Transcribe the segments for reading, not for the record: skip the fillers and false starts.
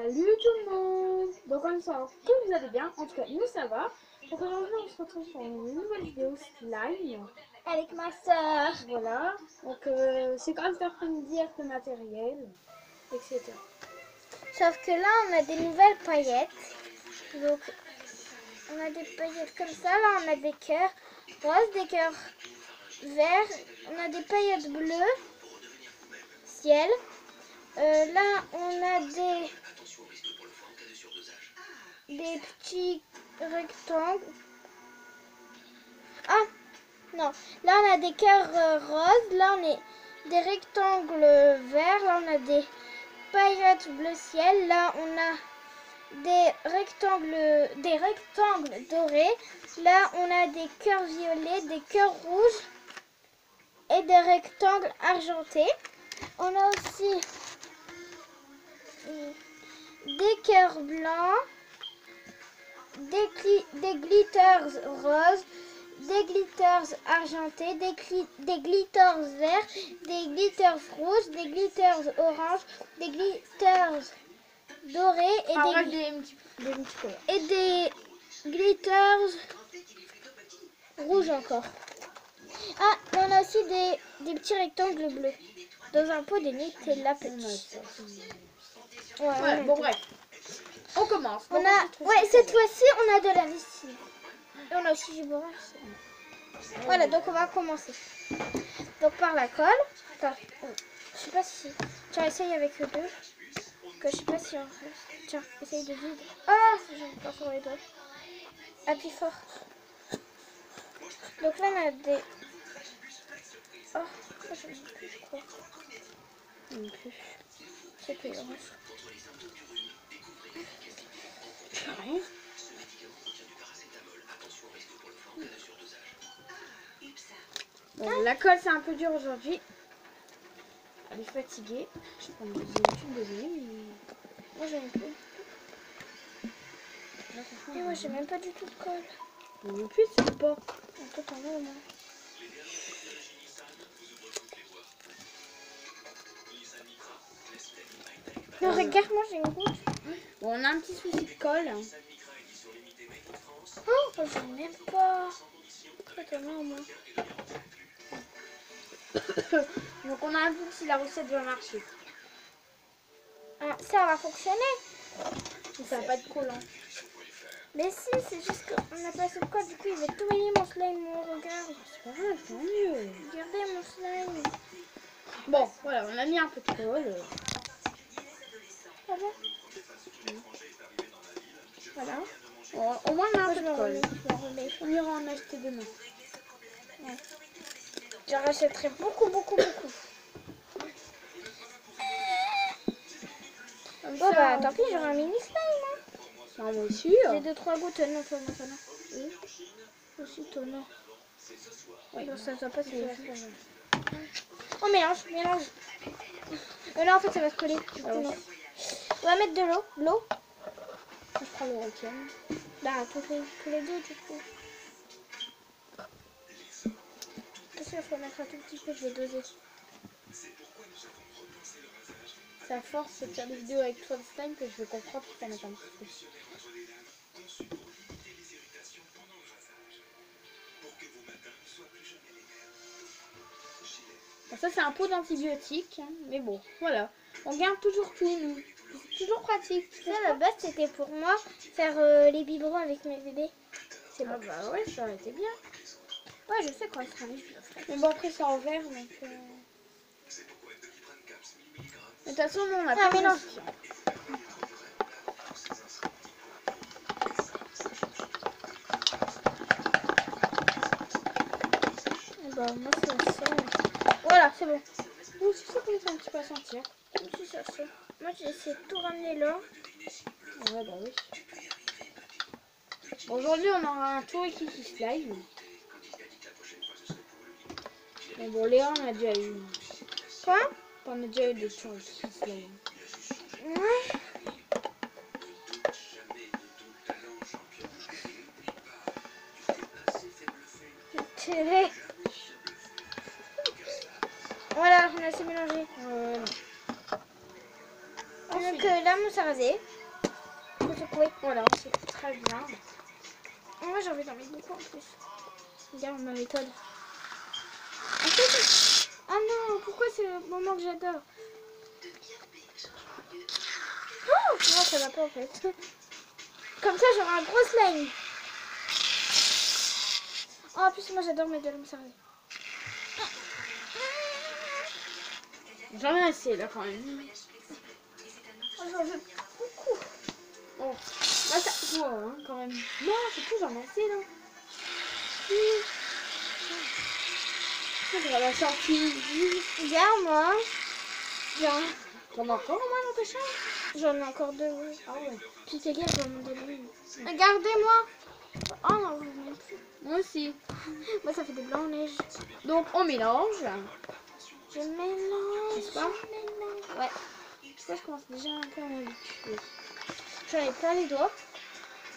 Salut tout le monde. Donc on espère que vous allez bien. En tout cas, nous ça va. Donc aujourd'hui on se retrouve pour une nouvelle vidéo slime. Avec ma soeur. Voilà. Donc c'est comme cet après-midi avec le matériel, etc. Sauf que là, on a des nouvelles paillettes. Donc, on a des paillettes comme ça. Là, on a des cœurs roses, des cœurs verts. On a des paillettes bleues. Ciel. Là, on a des petits rectangles. Ah, non. Là, on a des cœurs roses. Là, on a des rectangles verts. Là, on a des paillettes bleu ciel. Là, on a des rectangles dorés. Là, on a des cœurs violets, des cœurs rouges et des rectangles argentés. On a aussi des cœurs blancs, des glitters roses, des glitters argentés, des glitters verts, des glitters rouges, des glitters oranges, des glitters dorés et des glitters rouges encore. Ah, on a aussi des petits rectangles bleus dans un pot de Nutella petit. Ouais, bon bref. On commence. On a, ouais, cette fois-ci, on a de la lessive. Et on a aussi du bourrage. Voilà, donc on va commencer. Donc par la colle. Attends, je sais pas si... Tiens, essaye avec le deux. Que je sais pas si on reste. Tiens, essaye de vide. Ah, j'en pas sur les doigts. Appuie fort. Donc là, on a des... Oh, je sais plus, je crois. Non plus. C'est plus orange. Rien. Bon, la colle c'est un peu dur aujourd'hui. Elle est fatiguée. Je prends des études désolée, mais Moi, j'aime plus. là, franchement, Et moi, j'ai même pas du tout de colle. moi non plus, c'est pas. Toi, t'en veux, moi. Non, regarde, moi, j'ai une goutte. Bon, on a un petit souci de colle. Oh, j'en ai même pas. Très étonnant, moi. Donc on a un peu si la recette va marcher. Ah, ça va fonctionner. Si ça va pas être collant. Mais si, c'est juste qu'on n'a pas assez de colle, du coup, il va tout mouiller mon slime, mon regard. C'est pas grave, tant mieux. Regardez mon slime. Bon, voilà, on a mis un peu de colle. Ah bon? Voilà. Bon, au moins on a un Moi, peu je de me colle. remets, je me remets. On ira en acheter demain. Ouais. J'en rachèterai beaucoup, beaucoup, beaucoup. Comme Bon, ça, bah, on tant pis, pourra- j'aurai un mini slime. Hein. Non, moi aussi. J'ai 2-3 gouttes. Non, toi, non, toi, non. Oui. Aussi, toi, non. Oui. Non, ça ne pas si C'est c'est pas mal. Oh, mélange, mélange. Là, en fait, ça va se coller. Du coup, Ah ouais. non. On va mettre de l'eau. L'eau. Je prends le requin. Là, tous les deux, du coup. Attention, il faut mettre un tout petit peu, je vais doser. C'est à force de faire des vidéos avec toi de slime que je vais comprendre qu'il faut mettre un petit peu. Bon, ça c'est un pot d'antibiotiques, hein, mais bon, voilà. On garde toujours tout, nous. C'est toujours pratique. Ça, à la base, c'était pour moi faire les biberons avec mes bébés. C'est Ah bon. bah ouais, ça aurait été bien. Ouais, je sais quand il sera riche, je le ferai. Mais bon, après c'est en verre, donc... Mais de toute façon, nous on a Ah, pas de mélange. récipient. Bah, moi, ça sent. Voilà, c'est bon. Ouh, si ça commence un petit peu à sentir. Si, ça sent. Moi, j'ai essayé de tout ramener là. Ouais, bah oui. Aujourd'hui, on aura un tour qui slime. Mais bon, Léa, on a déjà eu. Quoi? On a déjà eu des tours qui slime. Ouais. Télé. Voilà, on a assez mélangé. Non. On a même Donc la mousse à raser. Faut secouer. Voilà, c'est très bien. Moi j'ai envie d'en mettre beaucoup en plus. Regarde ma méthode. Ah non, pourquoi c'est le moment que j'adore? Oh, non, ça va pas en fait. Comme ça j'aurai un gros slime. Oh, en plus moi j'adore mettre de la mousse à raser. J'en ai assez là quand même. Oh, j'en veux beaucoup. Bon, là ça voit hein, quand même. Non, c'est tout, j'en ai assez là. Je vais la sortir. Regarde moi. T'en as encore au moins dans ta chambre? J'en ai encore deux. Oui. Ah ouais. Puis tes gars, j'en ai donné. Regardez-moi. Oh non, vous ne plus. Moi aussi. Moi ça fait des blancs en neige. Donc on mélange. Je mélange. N'est-ce pas? Je mélange. Ouais. Tu vois, je commence déjà un peu à m'habituer. J'en ai plein les doigts.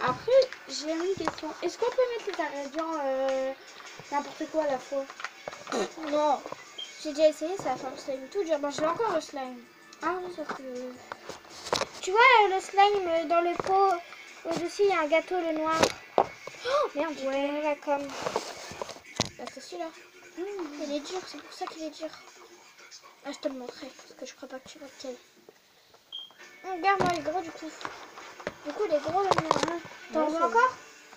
Après, j'ai une question. Est-ce qu'on peut mettre les ingrédients n'importe quoi à la fois? Non. J'ai déjà essayé, ça a fait un slime tout dur. Bon, j'ai encore le slime. Ah oui, ça fait... Tu vois le slime dans le pot au-dessus, il y a un gâteau, le noir. Oh merde, ouais, là comme. Bah, c'est celui-là. Il est dur, c'est pour ça qu'il est dur. Ah, je te le montrerai, parce que je crois pas que tu vois lequel. Regarde-moi, il est gros du coup. Du coup, il est gros le mien. T'en veux encore?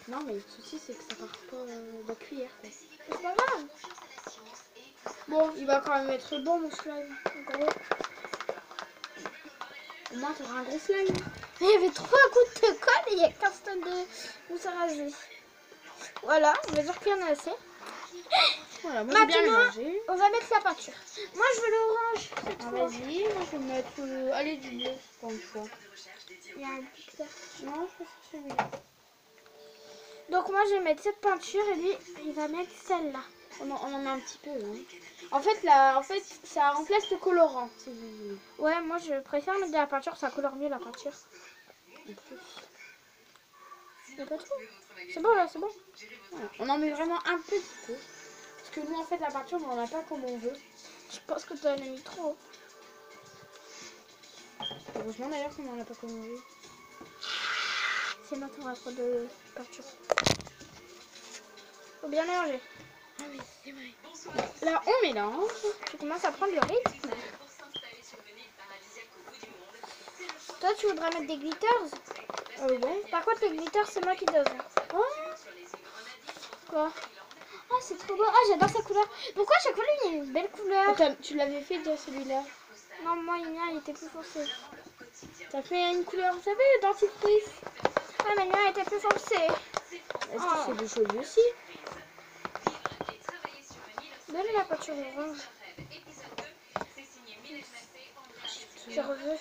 Non, mais le souci, c'est que ça part pas de la cuillère. Quoi. C'est pas grave. Bon, il va quand même être bon, mon slime. Gros. Au moins, t'auras un gros slime. Il y avait 3 gouttes de colle et il y a 15 tonnes de mousse à raser. Voilà, on va dire qu'il y en a assez. Voilà, moi, j'ai bien Maintenant, mélangé. on va mettre la peinture. Moi, je veux l'orange. C'est Ah, trop. vas-y, moi, je vais mettre... allez, du bleu, pour une fois. Il y a un petit vert. Non, je vais faire celui-là. Donc, moi, je vais mettre cette peinture et lui, il va mettre celle-là. On en a un petit peu, hein. En fait, ça remplace le colorant, si vous voulez. Ouais, moi, je préfère mettre de la peinture. Ça colore mieux la peinture. En plus. Il y a pas trop. C'est bon, là, c'est bon. Voilà. On en met vraiment un petit peu. Parce que nous, en fait, la peinture, on n'en a pas comme on veut. Je pense que tu en as mis trop. Heureusement, d'ailleurs, qu'on n'en a pas comme on veut. Sinon, tu auras trop de peinture. Faut bien mélanger. Ah oui, c'est vrai. Là, on mélange. Tu commences à prendre le rythme. Toi, tu voudrais mettre des glitters? Ouais. Par contre, les glitters, c'est moi qui donne. Oh. Quoi? Ah, c'est trop beau. Ah, j'adore sa couleur. Pourquoi à chaque fois, lui, il y a une belle couleur? Attends, tu l'avais fait déjà celui-là. Non, moi, le mien, il était plus foncé. T'as fait une couleur, vous savez, le dentifrice. Ah, mais le mien était plus foncé. Est-ce Oh. que c'est du joli aussi? Donne la peinture orange. Je veux.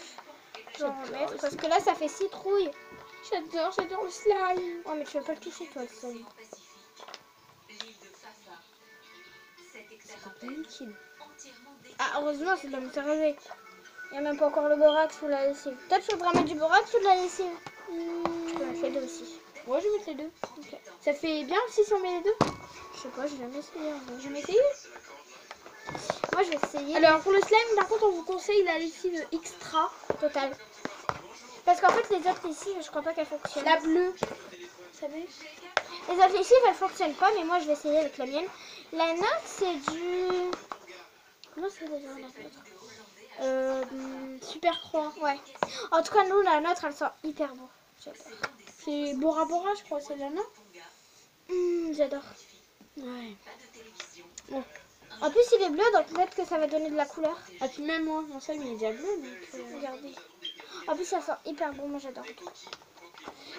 Je vais en remettre parce que là, ça fait citrouille. J'adore le slime. Oh, mais tu vas pas le toucher, toi, le slime. C'est pas utile. Ah, heureusement, c'est de la mousse à raser. Il n'y a même pas encore le borax ou la lessive. Peut-être que tu voudrais mettre du borax ou de la lessive. Tu peux mettre les deux aussi. Ouais, je vais mettre les deux. Ok. Ça fait bien aussi si on met les deux? Je sais pas, j'ai jamais essayé. Je vais essayer. Moi, je vais essayer. Alors, pour le slime, par contre, on vous conseille la lessive extra. Total. Parce qu'en fait, les autres lessives, je crois pas qu'elles fonctionnent. La bleue. Vous savez? Les autres lessives, elles fonctionnent pas, mais moi, je vais essayer avec la mienne. La nôtre, c'est du... Comment c'est déjà la nôtre? Super Croix. Ouais. En tout cas, nous, la nôtre, elle sent hyper bon. J'adore. C'est Bora Bora, je crois, celle-là, non? J'adore. Ouais. Bon. En plus, il est bleu, donc peut-être que ça va donner de la couleur. Ah, puis même moi, mon slime, il est déjà bleu, donc... Regardez. En plus, ça sent hyper bon. Moi, j'adore.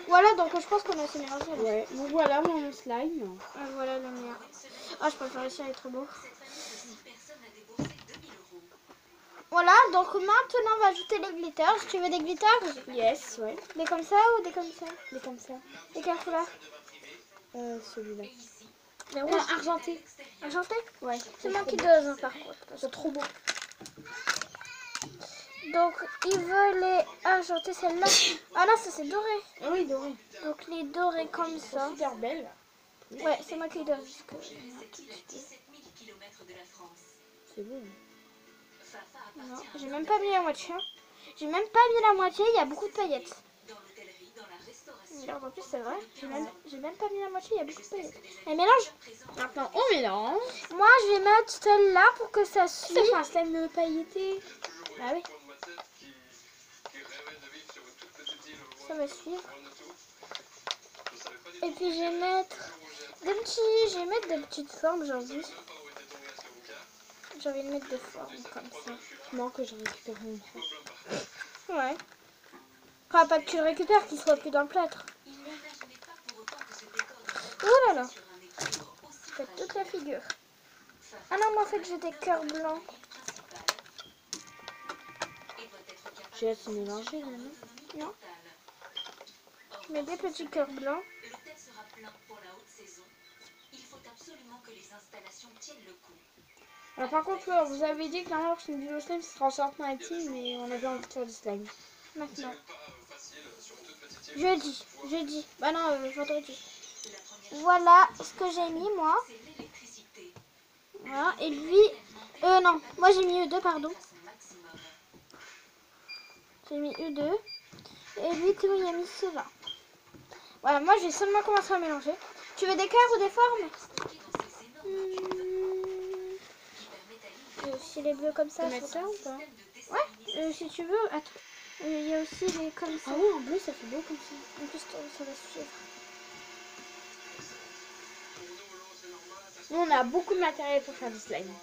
Voilà, donc je pense qu'on a assez mélangé. Là. Ouais, donc voilà mon slime. Ah, voilà le mien. Ah, je préfère le sien, il est trop beau. Voilà, donc maintenant, on va ajouter les glitters. Tu veux des glitters? Yes, ouais. Des comme ça ou des comme ça? Des comme ça. Et quelle couleur? Celui-là. Les rouges. Argenté. Argenté? Ouais. C'est moi qui dose, hein, par contre. C'est trop beau. Donc, il veut les argenter celle-là. Ah non, ça c'est doré. Ah oui, doré. Donc, les dorés comme ça. Super belle. Ouais, c'est moi qui dose. C'est beau. Non, j'ai même pas mis la moitié. J'ai même pas mis la moitié, il y a beaucoup de paillettes. Alors, en plus, c'est vrai, j'ai même pas mis la moitié, il y a beaucoup de paillettes. Elle mélange. Maintenant, on mélange. Moi, je vais mettre celle-là pour que ça suive. Ça fait un slime pailleté. Ah oui. Ça va suivre. Et puis, je vais mettre des petites formes aujourd'hui. J'ai envie de mettre des formes comme ça. Non, que je récupère une fois. Ouais. Enfin, pas que tu le récupères, qu'il soit plus dans le plâtre. Oh là là. Faites toute la figure. Ah non, moi en fait j'ai des cœurs blancs. Je laisse mélanger là, non? Non. Je mets des petits cœurs blancs. Alors par contre, vous avez dit que la prochaine vidéo slime ce sera en short maritime, mais on avait envie de faire du slime. Maintenant. Jeudi. Bah non, vendredi. Voilà ce que j'ai mis moi. Voilà. Et lui... non. Moi j'ai mis E2, pardon. J'ai mis E2. Et lui, Théo, il a mis cela. Voilà, moi je vais seulement commencer à mélanger. Tu veux des cœurs ou des formes? Il y a aussi les bleus comme ça. Tu peux mettre ça ou pas? Ouais, si tu veux. Attends. Il y a aussi les comme ça. Ah oui, en bleu ça fait beau comme ça. En plus, ça va suivre. Nous on a beaucoup de matériel pour faire du slime.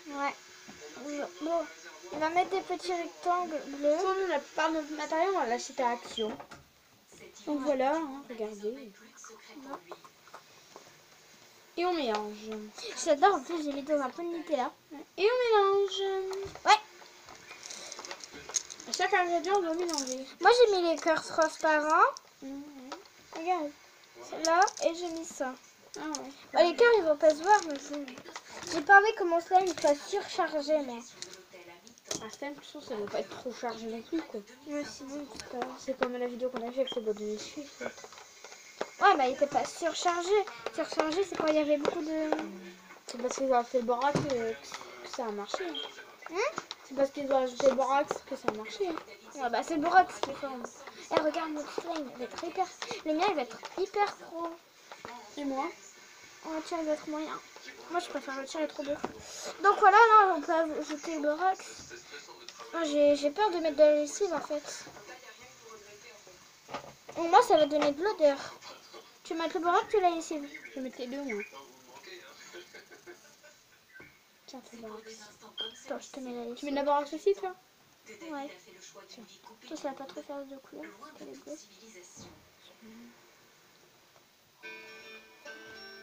Ouais. Bon, on va mettre des petits rectangles bleus. Pour nous, la plupart de notre matériel, on va l'acheter à Action. Donc voilà, hein, regardez. Et on mélange. J'adore, en plus j'ai mis dans un peu de Nutella. Et on mélange. Ouais. À chaque ingrédient, on doit mélanger. Moi j'ai mis les cœurs transparents. Regarde. Là, et j'ai mis ça. Ah ouais. Bah, les cœurs ils vont pas se voir, mais c'est... J'ai pas envie que mon slime soit surchargé, moi. Un slime, je trouve que ça ne doit pas être trop chargé non plus, quoi. Mais sinon, C'est comme la vidéo qu'on a fait avec le bois de essuie. ouais, bah il était pas surchargé. Surchargé, c'est quand il y avait beaucoup de... C'est parce qu'ils ont fait le borax que ça a marché. C'est parce qu'ils ont ajouté le borax que ça a marché. Ouais, bah c'est le borax qui est fort. Eh, regarde, notre slime, il va être hyper... Le mien, il va être hyper pro. Et moi? Oh, tiens, il va être moyen. Moi, je préfère le tien, il est trop beau. Donc voilà, là, on peut ajouter le borax. Oh, j'ai peur de mettre de la lessive, en fait. Au moins, ça va donner de l'odeur. Tu veux mettre le borax ou la lessive? Je vais mettre les deux, moi. Tiens, c'est le borax. Attends, je te mets la lessive. Tu mets de la borax aussi, toi? Ouais. Toi, ça va pas trop faire de couleur. Elle est bleue.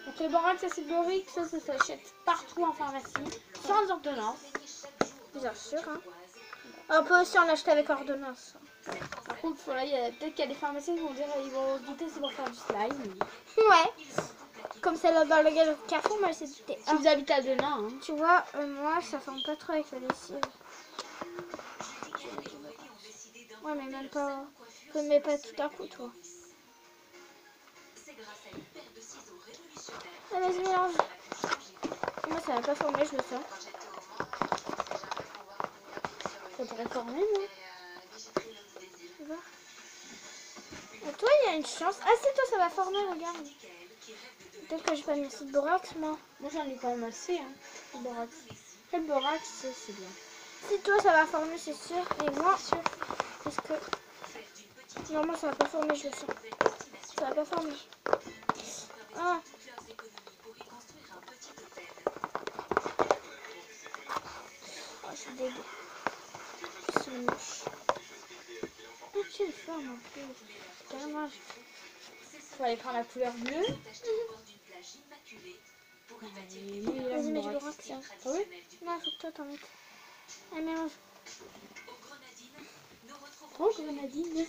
Donc le borax acide borique, ça s'achète partout en pharmacie, sans ordonnance. Bien sûr, hein. On peut aussi en acheter avec ordonnance. Par contre, voilà, peut-être qu'il y a des pharmaciens qui vont dire ils vont se douter c'est pour faire du slime. Ouais. Comme celle dans le Carrefour, moi, c'est douté. Si vous habitez à Denain, hein. Tu vois, moi, ça forme pas trop avec la lessive. Ouais, mais même pas... Je ne mets pas tout à coup, toi. Ah, vas-y, mélange. Moi, ça va pas former, je le sens. Ça pourrait former, non? Tu vois. Et toi, il y a une chance. Ah, si, toi, ça va former, regarde. Peut-être que j'ai pas mis assez de borax, moi. Moi, j'en ai quand même assez, hein, le borax. Le borax, c'est bien. Si, toi, ça va former, c'est sûr. Et moi, sûr. Parce que... Non, moi, ça va pas former, je le sens. Ça va pas former. Ah. Oh, je suis dégueu. C'est moche. Ah, tu le formes en plus. C'est dommage. Faut aller prendre la couleur bleue. Vas-y, mets du borax. Ah oui? Non, faut que toi t'en mettes. Ah, mélange. Oh, grenadine.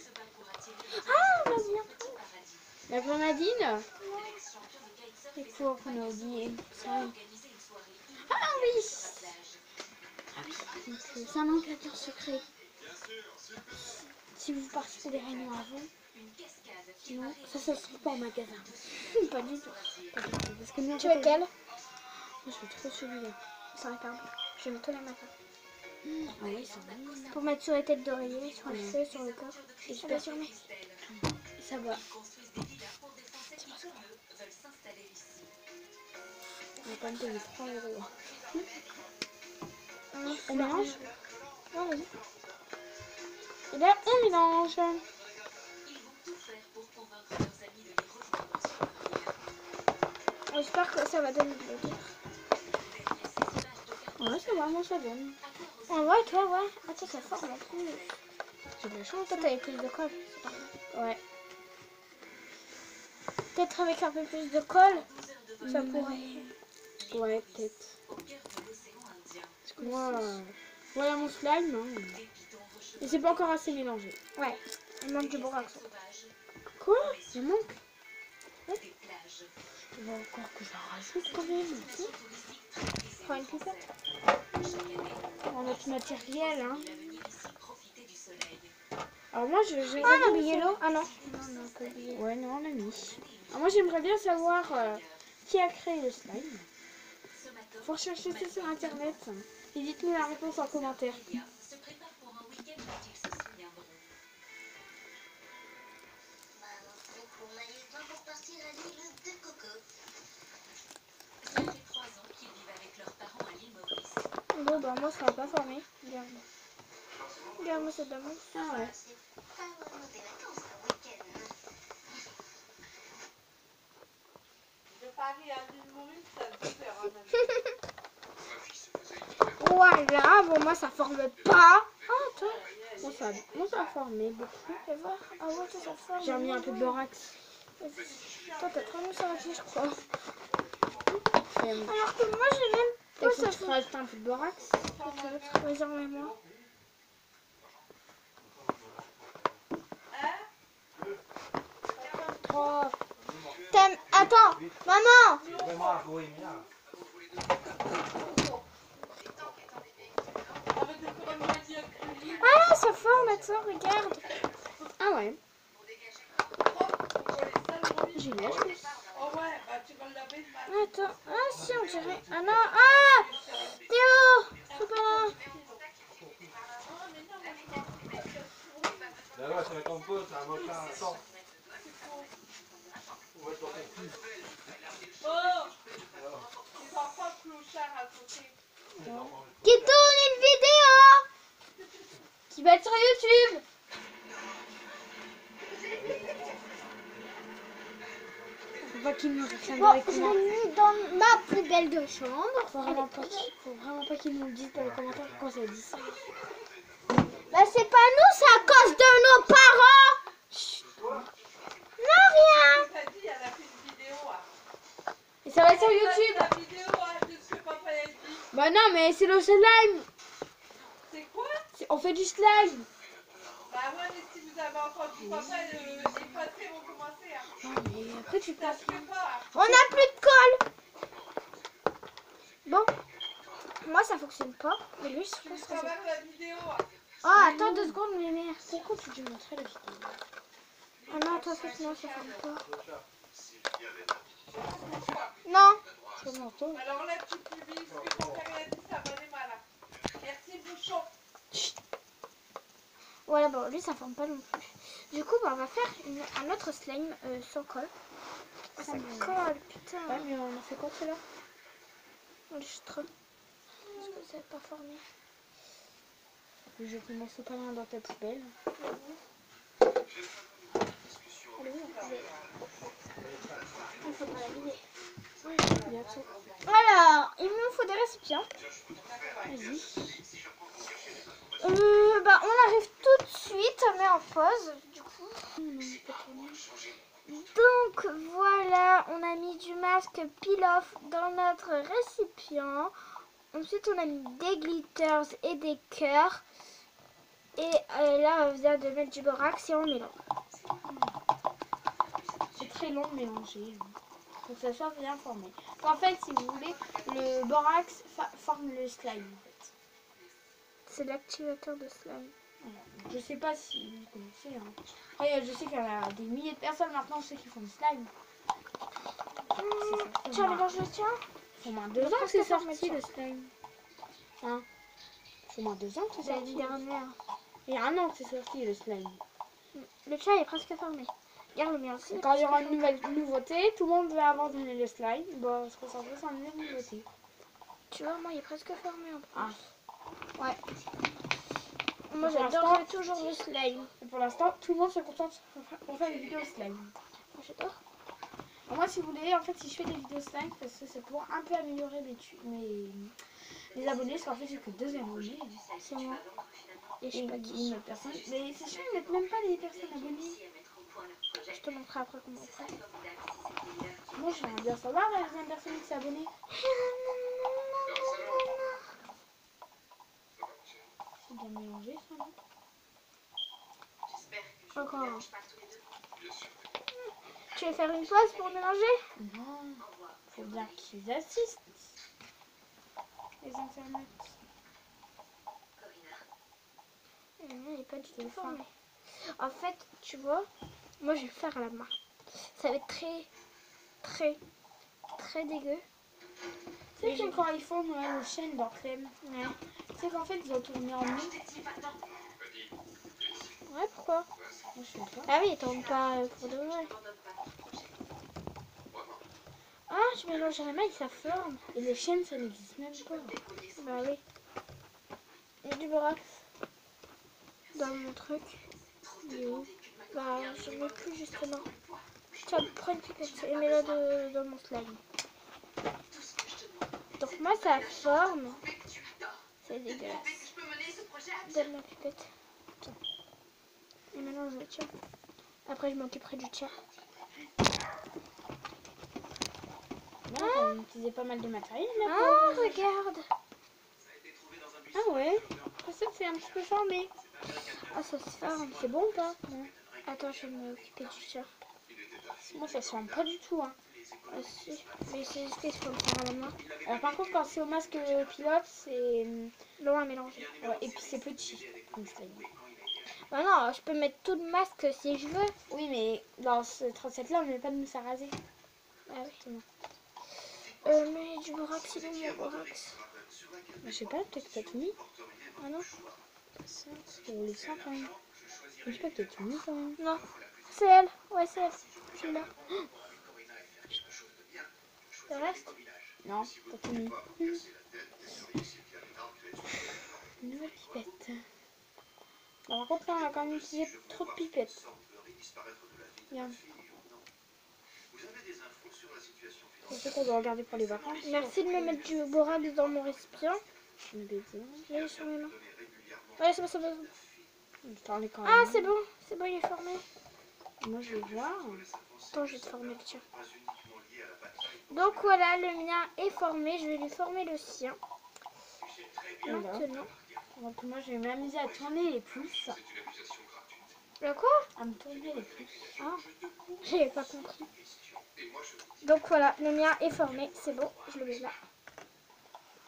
Ah, on va bien. La grenadine? C'est quoi qu'on a oublié? Ça. Ah oui! Ah oui, c'est un ingrédient secret. Si vous partez des réunions avant, sinon ça se trouve pas en magasin. Pas du tout. Parce que nous, Tu veux quel? Moi, je veux trop celui-là. C'est un câble. Je mets tous les matins. Ah oui, ça va. Pour mettre sur les têtes d'oreiller, sur les cheveux, sur le corps. J'espère. Sur mes. Ça va. On va quand même payer 3 €. On mélange? Ouais, vas-y. Et là, on mélange. J'espère que ça va donner de l'odeur. Ouais, ça va, moi ça donne. En vrai, toi, ouais. Attends, ça forme en plus. J'ai de la chance. Toi, t'avais plus de colle. C'est pas grave. Ouais. Peut-être avec un peu plus de colle, ça pourrait. Ouais, peut-être. Moi, voilà mon slime. Hein. Et c'est pas encore assez mélangé. Ouais, il manque du borax. Quoi? Il manque? Ouais. Il va encore que ça rajoute quand même. Prends une pipette. Dans notre matériel. Hein. Alors moi, j'aimerais Ah, on a bien oublié l'eau. Ah non. Non, on a pas oublié. Ouais, non, on a mis. Alors moi, j'aimerais bien savoir qui a créé le slime. Faut rechercher ça sur internet. Et dites-nous la réponse en commentaire. Bon, bah moi, ça va pas former. Regarde. Regarde-moi cette dame. Ah ouais. Voilà, bon, moi, ça forme pas. Ah, toi. Moi, ça a formé beaucoup. Fais voir. Ah ouais, toi, ça forme. J'ai remis un peu de borax. Toi, t'as trop mis ça là-dessus, je crois. Et, Alors que moi, j'ai même t'as pas cru ça. que tu rajoutes un peu de borax? Vas-y, remets-moi. Oh. T'aimes. Attends, maman. Ah, ça forme, attends, regarde. Ah ouais. J'y vais, je pense. Attends, ah si, on dirait. Ah non, ah Théo, c'est pas là. Ben ouais, ça va être ton pote, ça va faire un temps. Où est ton cul? Qui tourne une vidéo Qui va être sur YouTube. Faut pas qu'il nous réclame Bon, dans les je commentaires. l'ai mis dans ma poubelle de chambre. Faut vraiment pas qu'il nous le dise dans les commentaires quand ça dit ça. Bah c'est pas nous, c'est à cause de nos parents. Chut. Non, rien. Et ça va être sur YouTube. Bah non, mais c'est le slime. C'est quoi? On fait du slime. Bah ouais, mais si vous avez entendu papa, les poteries vont commencer. Hein. Non, mais après tu Ça passes. se fait pas. On a plus de colle. Bon, moi ça fonctionne pas. Mais lui, je pense que Ça ça. va la vidéo. Hein. Oh, attends 2 secondes, mais merde. Pourquoi tu lui montrer la vidéo? Ah non, toi, fait non, ça forme pas. Non. Comment toi? Alors là, tu publies ce que ton père a dit, ça va aller mal. Merci, bouchon. Voilà, bon, lui, ça forme pas non plus. Du coup, bah, on va faire un autre slime sans colle. Ah, ça colle, putain. Ouais, mais on a fait quoi tout à l'heure? On est trop. Parce que ça n'a pas formé. Je vais te montrer pas loin dans ta poubelle. Il faut pas la vider. Oui, bientôt. Alors, il nous faut des récipients. Vas-y. Bah, on arrive tout de suite, mais en pause, du coup. Donc, voilà, on a mis du masque peel-off dans notre récipient. Ensuite, on a mis des glitters et des cœurs. Et là, on vient de mettre du borax et on mélange. C'est très long de mélanger. Faut que ça soit bien formé. En fait, si vous voulez, le borax forme le slime. En fait. C'est l'activateur de slime. Voilà. Je sais pas si vous connaissez. Hein. Après, je sais qu'il y en a des milliers de personnes maintenant ceux qui font du slime. Tu as mélangé le tien? Ça fait moins de 2 ans que c'est sorti le slime. Hein? Au moins 2 ans que c'est C'est l'année sorti. dernière. Il y a 1 an que c'est sorti le slime. Le chat est presque formé. Regarde le mien aussi. Et quand il y aura une nouvelle nouveauté, tout le monde va abandonner le slime. Bon, on se concentrer sur une nouvelle nouveauté. Tu vois, moi, il est presque formé en plus. Ah. Ouais. Moi, Pour j'adorerais l'instant- toujours le slime. Et pour l'instant, tout le monde se concentre pour faire des vidéos slime. Moi, j'adore. Alors moi, si vous voulez, en fait, si je fais des vidéos slime, parce que c'est pour un peu améliorer mes abonnés, parce qu'en fait, j'ai que 2 abonnés. C'est moi. Et je Et sais pas une qui. autre personne. Mais c'est chiant, ils mettent même pas les personnes abonnées. Je te montrerai après comment on fait. Moi, j'aimerais bien savoir la deuxième personne qui s'est abonnée. C'est bien mélangé, ça, non? Encore. Tu veux faire une pause pour mélanger? Non. Faut bien qu'ils assistent. Les internautes. Non, il n'est pas du tout formé. En fait, tu vois, moi je vais le faire à la main. Ça va être très dégueu. Tu sais que quand ils font Noël aux chaînes dans Clem, Ouais. tu sais qu'en fait ils ont tourné en nous. Ouais, pourquoi? Moi je sais pas. Ah oui, ils tombent pas pour de vrai. Ah, je mélange à la main et ça forme. Et les chaînes ça n'existe même pas. Bah oui. Il y a du borax dans mon truc. Bah, je ne mets plus justement. Tiens, prends une pipette et mets-la dans mon slime. Donc moi, ça forme. C'est dégueulasse. Donne ma pipette. Tiens. Et maintenant, je le tiens. Après, je m'occuperai du tien. Non, on utilisait pas mal de matériel là. Ah, regarde. Ah ouais. Je sais que c'est un petit peu formé. Ah, ça se forme. C'est bon ou pas? Non. Attends, je vais m'occuper du tien. Moi ça se forme pas du tout. Hein. Ah si. Mais c'est juste qu'il faut le faire à la main. Alors, par contre quand c'est au masque pilote c'est... Loin à mélanger. Ouais, et puis c'est petit. Comme slime. Bah non, je peux mettre tout le masque si je veux. Oui mais dans cette recette là on met pas de mousse à raser. Ah oui. Mais du borax, sinon mon borax. Je sais pas, peut-être que t'as tout mis. Ah non? Ça, c'est le sang quand même. Je sais pas que t'as tout mis quand même. Non. C'est elle. Ouais, c'est elle. Celui-là. Le reste? Non, t'as tout mis. Une nouvelle pipette. Alors, par contre, là, on a quand même utilisé trop de pipettes. Bien. C'est ce qu'on doit regarder pour les vacances. Merci de me mettre du borax dans mon récipient. Une bêtise. J'ai sur mes mains. Ouais, c'est bon, c'est bon. Attends, on est quand même. Ah, c'est bon. C'est bon, il est formé. Moi, je vais voir. Attends, je vais te former le tien. Donc voilà, le mien est formé. Je vais lui former le sien. Voilà. Maintenant. Donc, moi, je vais m'amuser à tourner les pouces. Le quoi? À me tourner les pouces. Ah, j'avais pas compris. Donc voilà, le mien est formé. C'est bon, je le mets là.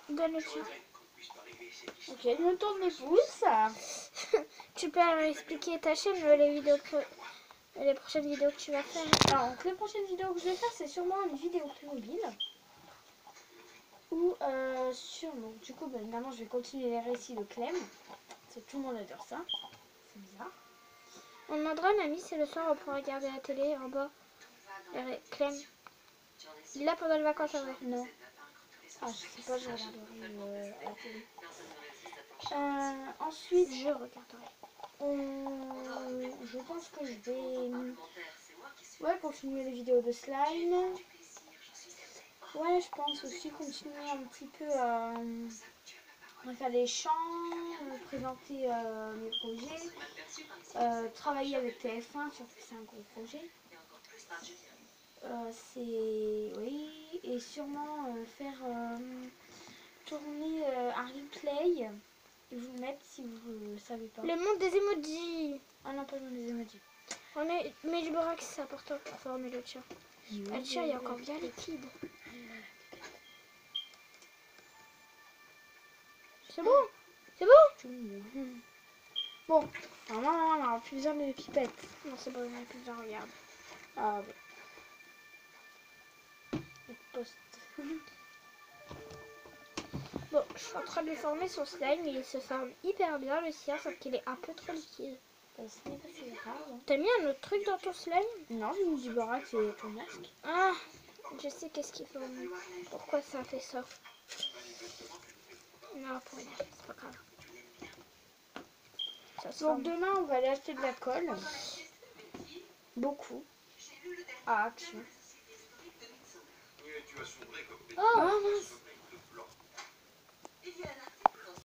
Donne le tien. Ok, je me tourne les pouces. Tu peux expliquer ta chaîne, les prochaines vidéos que tu vas faire. Alors, donc, les prochaines vidéos que je vais faire, c'est sûrement une vidéo Playmobil. Ou donc, du coup, évidemment, je vais continuer les récits de Clem. Parce que tout le monde adore ça. C'est bizarre. On demandera à mamie si le soir on pourra regarder la télé en bas. Clem. Là pendant les vacances en vrai. Non. Ah, je sais pas, je regarderai à la télé. Ensuite, Je regarderai. je pense que je vais continuer les vidéos de slime. Ouais, je pense aussi continuer un petit peu à faire des chants, présenter mes projets, travailler avec TF1, surtout que c'est un gros projet. Oui, et sûrement faire tourner un replay et vous le mettre si vous ne savez pas. Le monde des emojis. Ah non, pas le monde des emojis. On met du borax, c'est important pour former le tien. Le tien il est encore bien liquide. C'est bon? C'est bon? Bon, normalement on aura plus besoin de pipettes. Non, c'est bon, on a plus besoin, regarde. Ah oui. Poste. Bon, je suis en train de lui former son slime. Il se forme hyper bien le sien, sauf qu'il est un peu trop liquide. Ce n'est pas si grave. Hein. T'as mis un autre truc dans ton slime? Non, j'ai mis du borax et ton masque. Ah, je sais qu'est-ce qu'il faut. Pourquoi ça fait ça? Non, pour rien, c'est pas grave. Ça se Donc forme. demain, on va aller acheter de la colle. Beaucoup. À Action. Tu as sombré comme Oh mince. blanc.